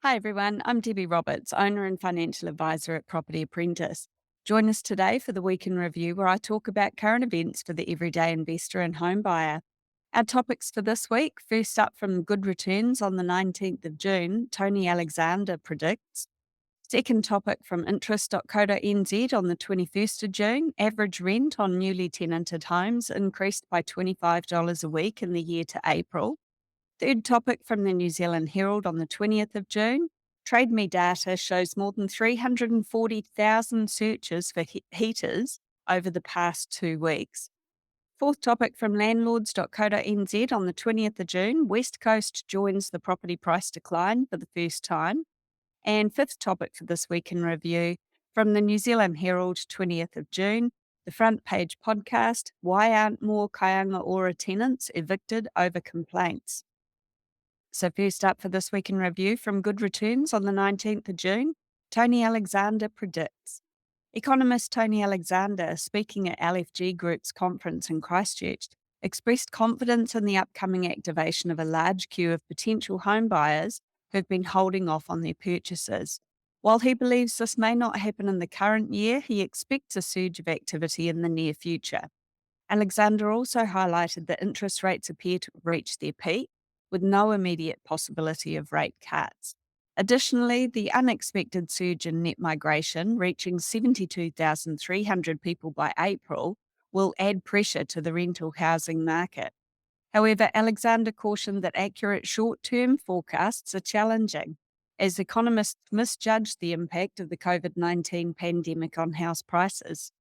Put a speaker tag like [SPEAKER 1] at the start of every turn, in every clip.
[SPEAKER 1] Hi everyone, I'm Debbie Roberts, owner and financial advisor at Property Apprentice. Join us today for the Week in Review, where I talk about current events for the everyday investor and home buyer. Our topics for this week: first up, from good returns on the 19th of June, Tony Alexander predicts. Second topic, from interest.co.nz on the 21st of June, average rent on newly tenanted homes increased by $25 a week in the year to April. Third topic, from the New Zealand Herald on the 20th of June, Trade Me data shows more than 340,000 searches for heaters over the past 2 weeks. Fourth topic, from landlords.co.nz on the 20th of June, West Coast joins the property price decline for the first time. And fifth topic for this week in review, from the New Zealand Herald, 20th of June, the front page podcast, Why Aren't More Kainga Ora tenants evicted over complaints? So, first up for this week in review, from good returns on the 19th of June, Tony Alexander predicts. Economist Tony Alexander, speaking at LFG Group's conference in Christchurch, expressed confidence in the upcoming activation of a large queue of potential home buyers who've been holding off on their purchases. While he believes this may not happen in the current year, he expects a surge of activity in the near future. Alexander also highlighted that interest rates appear to have reached their peak, with no immediate possibility of rate cuts. Additionally, the unexpected surge in net migration, reaching 72,300 people by April, will add pressure to the rental housing market. However, Alexander cautioned that accurate short-term forecasts are challenging, as economists misjudged the impact of the COVID-19 pandemic on house prices.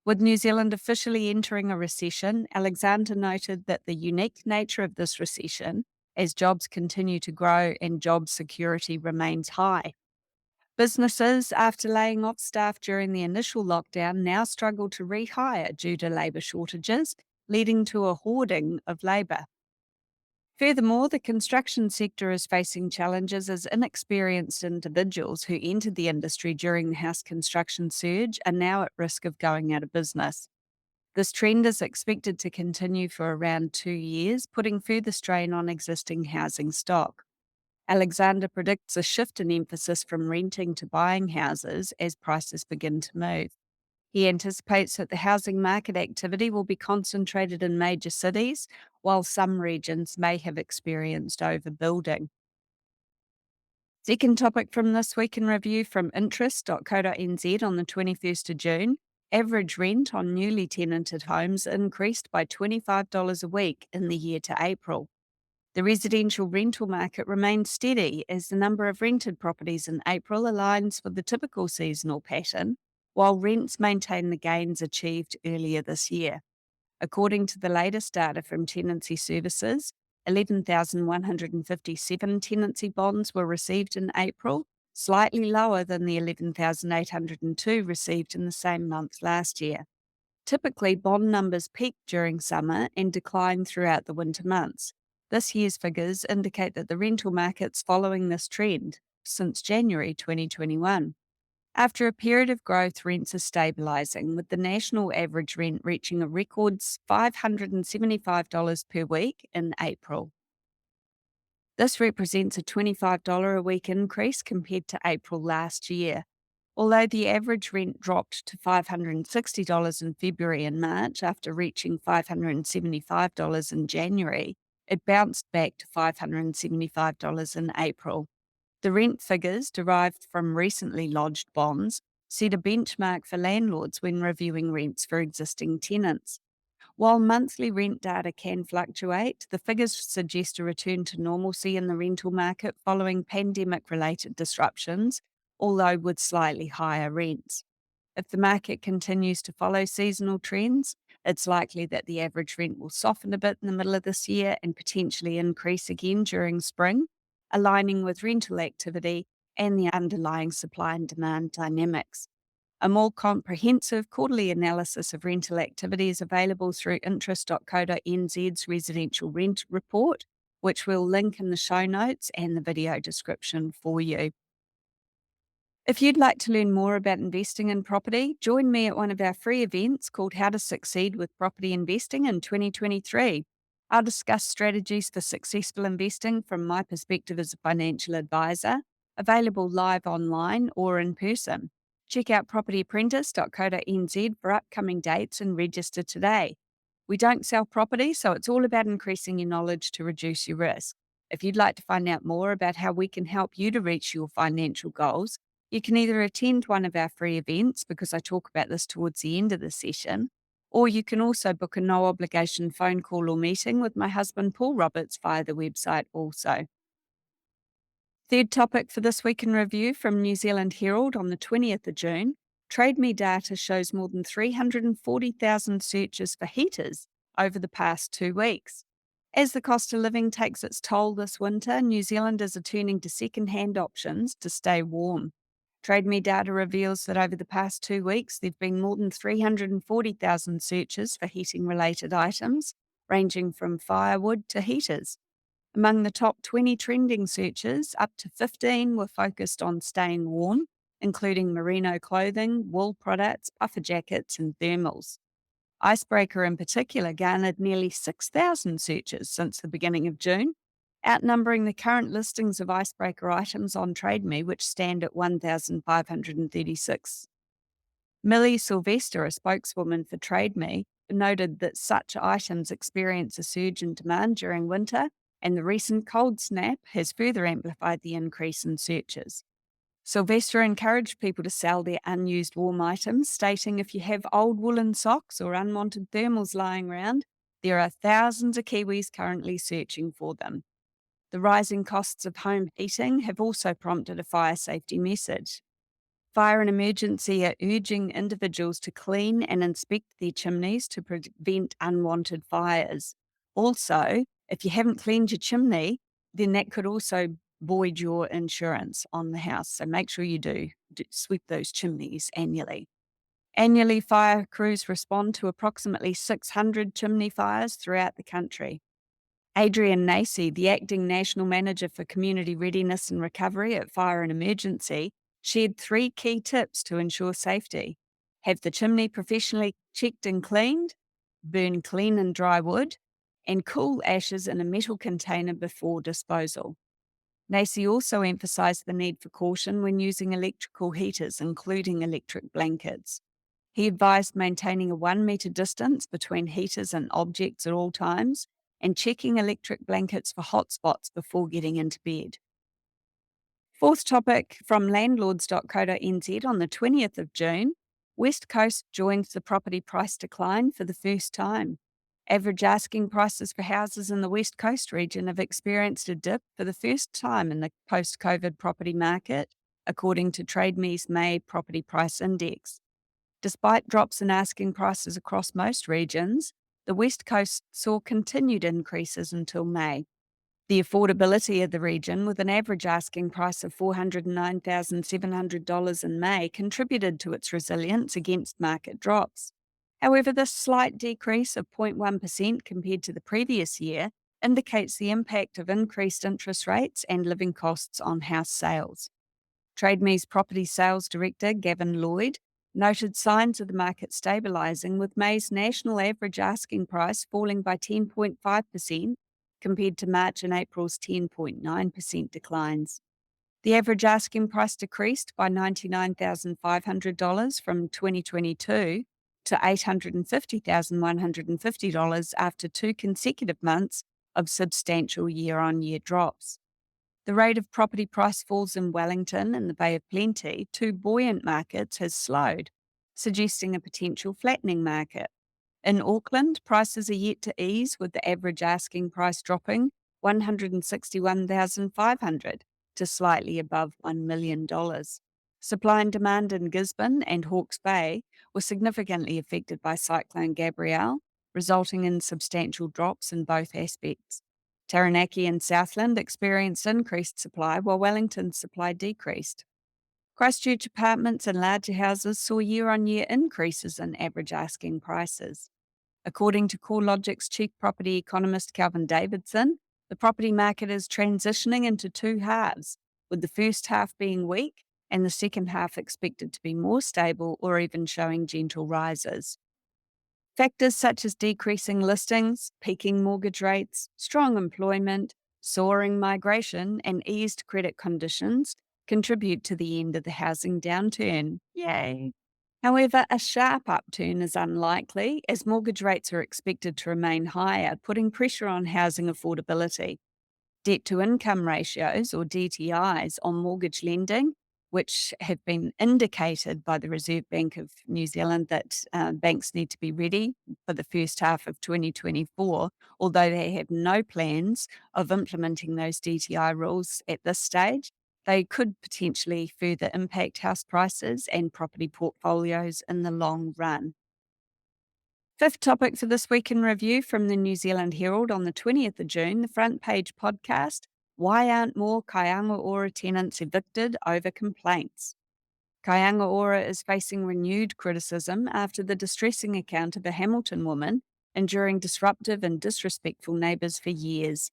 [SPEAKER 1] With New Zealand officially entering a recession, Alexander noted that the unique nature of this recession, as jobs continue to grow and job security remains high. Businesses, after laying off staff during the initial lockdown, now struggle to rehire due to labour shortages, leading to a hoarding of labour. Furthermore, the construction sector is facing challenges as inexperienced individuals who entered the industry during the house construction surge are now at risk of going out of business. This trend is expected to continue for around 2 years, putting further strain on existing housing stock. Alexander predicts a shift in emphasis from renting to buying houses as prices begin to move. He anticipates that the housing market activity will be concentrated in major cities, while some regions may have experienced overbuilding. Second topic from this week in review, from interest.co.nz on the 21st of June, average rent on newly tenanted homes increased by $25 a week in the year to April. The residential rental market remains steady as the number of rented properties in April aligns with the typical seasonal pattern, while rents maintain the gains achieved earlier this year. According to the latest data from Tenancy Services, 11,157 tenancy bonds were received in April, slightly lower than the 11,802 received in the same month last year. Typically, bond numbers peak during summer and decline throughout the winter months. This year's figures indicate that the rental market's following this trend since January 2021. After a period of growth, rents are stabilising, with the national average rent reaching a record $575 per week in April. This represents a $25 a week increase compared to April last year. Although the average rent dropped to $560 in February and March after reaching $575 in January, it bounced back to $575 in April. The rent figures, derived from recently lodged bonds, set a benchmark for landlords when reviewing rents for existing tenants. While monthly rent data can fluctuate, the figures suggest a return to normalcy in the rental market following pandemic-related disruptions, although with slightly higher rents. If the market continues to follow seasonal trends, it's likely that the average rent will soften a bit in the middle of this year and potentially increase again during spring, aligning with rental activity and the underlying supply and demand dynamics. A more comprehensive quarterly analysis of rental activity is available through interest.co.nz's residential rent report, which we'll link in the show notes and the video description for you. If you'd like to learn more about investing in property, join me at one of our free events called How to Succeed with Property Investing in 2023. I'll discuss strategies for successful investing from my perspective as a financial advisor, available live online or in person. Check out propertyapprentice.co.nz for upcoming dates and register today. We don't sell property, so it's all about increasing your knowledge to reduce your risk. If you'd like to find out more about how we can help you to reach your financial goals, you can either attend one of our free events, because I talk about this towards the end of the session, or you can also book a no obligation phone call or meeting with my husband, Paul Roberts, via the website also. Third topic for this week in review from New Zealand Herald on the 20th of June. TradeMe data shows more than 340,000 searches for heaters over the past 2 weeks. As the cost of living takes its toll this winter, New Zealanders are turning to second-hand options to stay warm. TradeMe data reveals that over the past 2 weeks, there have been more than 340,000 searches for heating-related items, ranging from firewood to heaters. Among the top 20 trending searches, up to 15 were focused on staying warm, including merino clothing, wool products, puffer jackets, and thermals. Icebreaker in particular garnered nearly 6,000 searches since the beginning of June, outnumbering the current listings of icebreaker items on TradeMe, which stand at 1,536. Millie Sylvester, a spokeswoman for TradeMe, noted that such items experience a surge in demand during winter, and the recent cold snap has further amplified the increase in searches. Sylvester encouraged people to sell their unused warm items, stating if you have old woolen socks or unwanted thermals lying around, there are thousands of Kiwis currently searching for them. The rising costs of home heating have also prompted a fire safety message. Fire and Emergency are urging individuals to clean and inspect their chimneys to prevent unwanted fires. Also, if you haven't cleaned your chimney, then that could also void your insurance on the house. So make sure you do sweep those chimneys annually. Annually, fire crews respond to approximately 600 chimney fires throughout the country. Adrian Nacy, the Acting National Manager for Community Readiness and Recovery at Fire and Emergency, shared 3 key tips to ensure safety. Have the chimney professionally checked and cleaned, burn clean and dry wood, and cool ashes in a metal container before disposal. Nacy also emphasised the need for caution when using electrical heaters, including electric blankets. He advised maintaining a 1 metre distance between heaters and objects at all times, and checking electric blankets for hotspots before getting into bed. Fourth topic from landlords.co.nz on the 20th of June, West Coast joins the property price decline for the first time. Average asking prices for houses in the West Coast region have experienced a dip for the first time in the post-COVID property market, according to TradeMe's May Property Price Index. Despite drops in asking prices across most regions, the West Coast saw continued increases until May. The affordability of the region, with an average asking price of $409,700 in May, contributed to its resilience against market drops. However, this slight decrease of 0.1% compared to the previous year indicates the impact of increased interest rates and living costs on house sales. TradeMe's property sales director, Gavin Lloyd, noted signs of the market stabilising, with May's national average asking price falling by 10.5% compared to March and April's 10.9% declines. The average asking price decreased by $99,500 from 2022 to $850,150 after 2 consecutive months of substantial year-on-year drops. The rate of property price falls in Wellington and the Bay of Plenty, 2 buoyant markets, has slowed, suggesting a potential flattening market. In Auckland, prices are yet to ease, with the average asking price dropping $161,500 to slightly above $1 million. Supply and demand in Gisborne and Hawke's Bay were significantly affected by Cyclone Gabrielle, resulting in substantial drops in both aspects. Taranaki and Southland experienced increased supply, while Wellington's supply decreased. Christchurch apartments and larger houses saw year-on-year increases in average asking prices. According to CoreLogic's chief property economist Calvin Davidson, the property market is transitioning into 2 halves, with the first half being weak and the second half expected to be more stable or even showing gentle rises. Factors such as decreasing listings, peaking mortgage rates, strong employment, soaring migration, and eased credit conditions contribute to the end of the housing downturn. Yay! However, a sharp upturn is unlikely as mortgage rates are expected to remain higher, putting pressure on housing affordability. Debt to income ratios, or DTIs, on mortgage lending, which have been indicated by the Reserve Bank of New Zealand that banks need to be ready for the first half of 2024, although they have no plans of implementing those DTI rules at this stage. They could potentially further impact house prices and property portfolios in the long run. Fifth topic for this week in review from the New Zealand Herald on the 20th of June, the front page podcast, Why Aren't More Kainga Ora Tenants Evicted Over Complaints? Kainga Ora is facing renewed criticism after the distressing account of a Hamilton woman enduring disruptive and disrespectful neighbours for years.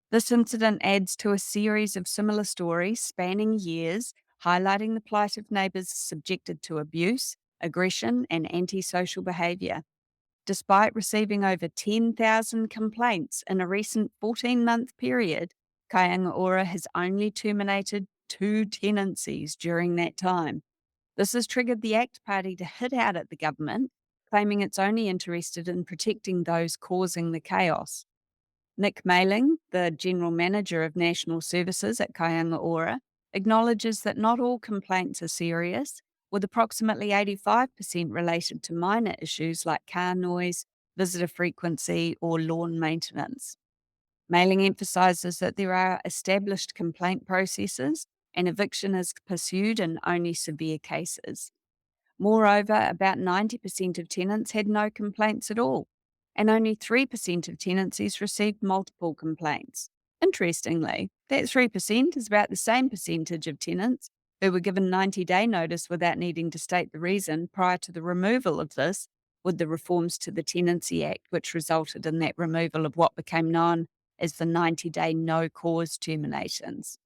[SPEAKER 1] This incident adds to a series of similar stories spanning years, highlighting the plight of neighbours subjected to abuse, aggression, and antisocial behaviour. Despite receiving over 10,000 complaints in a recent 14-month period, Kainga Ora has only terminated 2 tenancies during that time. This has triggered the ACT Party to hit out at the government, claiming it's only interested in protecting those causing the chaos. Nick Mailing, the General Manager of National Services at Kainga Ora, acknowledges that not all complaints are serious, with approximately 85% related to minor issues like car noise, visitor frequency, or lawn maintenance. Mailing emphasises that there are established complaint processes and eviction is pursued in only severe cases. Moreover, about 90% of tenants had no complaints at all, and only 3% of tenancies received multiple complaints. Interestingly, that 3% is about the same percentage of tenants who were given 90-day notice without needing to state the reason prior to the removal of this with the reforms to the Tenancy Act, which resulted in that removal of what became known as the 90-day no-cause terminations.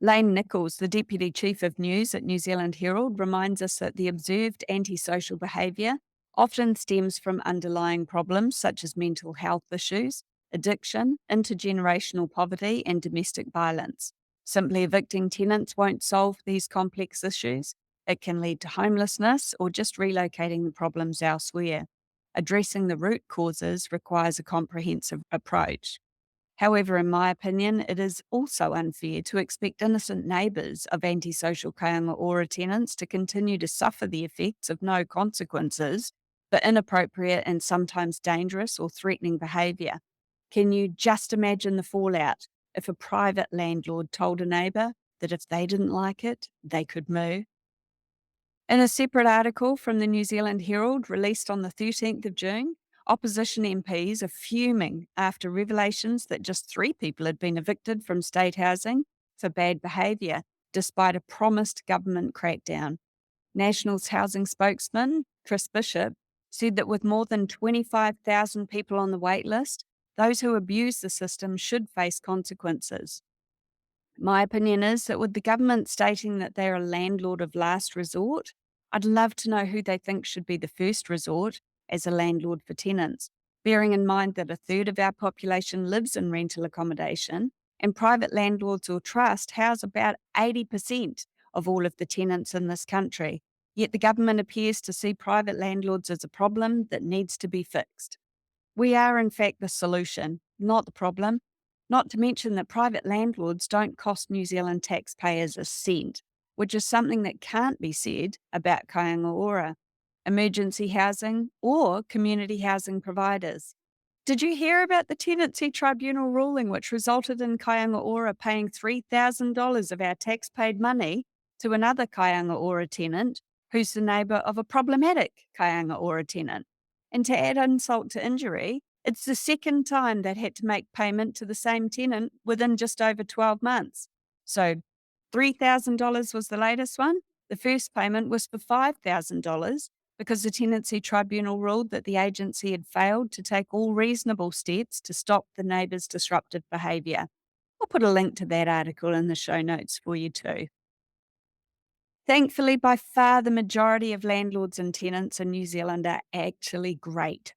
[SPEAKER 1] Lane Nichols, the Deputy Chief of News at New Zealand Herald, reminds us that the observed antisocial behaviour often stems from underlying problems such as mental health issues, addiction, intergenerational poverty, and domestic violence. Simply evicting tenants won't solve these complex issues. It can lead to homelessness or just relocating the problems elsewhere. Addressing the root causes requires a comprehensive approach. However, in my opinion, it is also unfair to expect innocent neighbours of antisocial Kainga Ora tenants to continue to suffer the effects of no consequences for inappropriate and sometimes dangerous or threatening behaviour. Can you just imagine the fallout if a private landlord told a neighbour that if they didn't like it, they could move? In a separate article from the New Zealand Herald released on the 13th of June, opposition MPs are fuming after revelations that just 3 people had been evicted from state housing for bad behaviour, despite a promised government crackdown. National's housing spokesman, Chris Bishop, said that with more than 25,000 people on the wait list, those who abuse the system should face consequences. My opinion is that with the government stating that they're a landlord of last resort, I'd love to know who they think should be the first resort as a landlord for tenants, bearing in mind that a third of our population lives in rental accommodation and private landlords or trust house about 80% of all of the tenants in this country. Yet the government appears to see private landlords as a problem that needs to be fixed. We are, in fact, the solution, not the problem. Not to mention that private landlords don't cost New Zealand taxpayers a cent, which is something that can't be said about Kainga Ora, emergency housing, or community housing providers. Did you hear about the Tenancy Tribunal ruling which resulted in Kainga Ora paying $3,000 of our tax-paid money to another Kainga Ora tenant who's the neighbour of a problematic Kainga Ora tenant? And to add insult to injury, it's the second time they'd had to make payment to the same tenant within just over 12 months. So $3,000 was the latest one. The first payment was for $5,000 because the Tenancy Tribunal ruled that the agency had failed to take all reasonable steps to stop the neighbour's disruptive behaviour. I'll put a link to that article in the show notes for you too. Thankfully, by far the majority of landlords and tenants in New Zealand are actually great.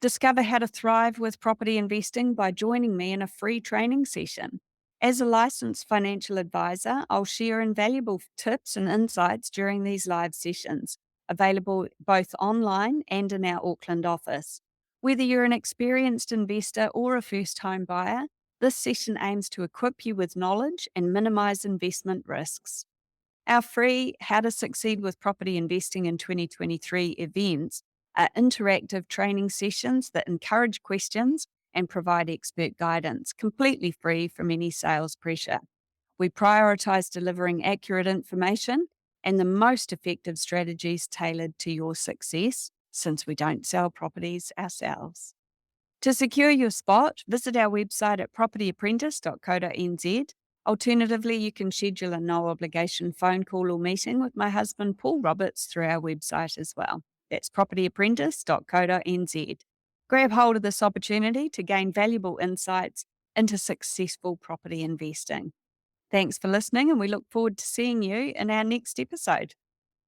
[SPEAKER 1] Discover how to thrive with property investing by joining me in a free training session. As a licensed financial advisor, I'll share invaluable tips and insights during these live sessions, available both online and in our Auckland office. Whether you're an experienced investor or a first home buyer, this session aims to equip you with knowledge and minimize investment risks. Our free How to Succeed with Property Investing in 2023 events are interactive training sessions that encourage questions and provide expert guidance, completely free from any sales pressure. We prioritize delivering accurate information and the most effective strategies tailored to your success, since we don't sell properties ourselves. To secure your spot, visit our website at propertyapprentice.co.nz. Alternatively, you can schedule a no obligation phone call or meeting with my husband, Paul Roberts, through our website as well. That's propertyapprentice.co.nz. Grab hold of this opportunity to gain valuable insights into successful property investing. Thanks for listening, and we look forward to seeing you in our next episode.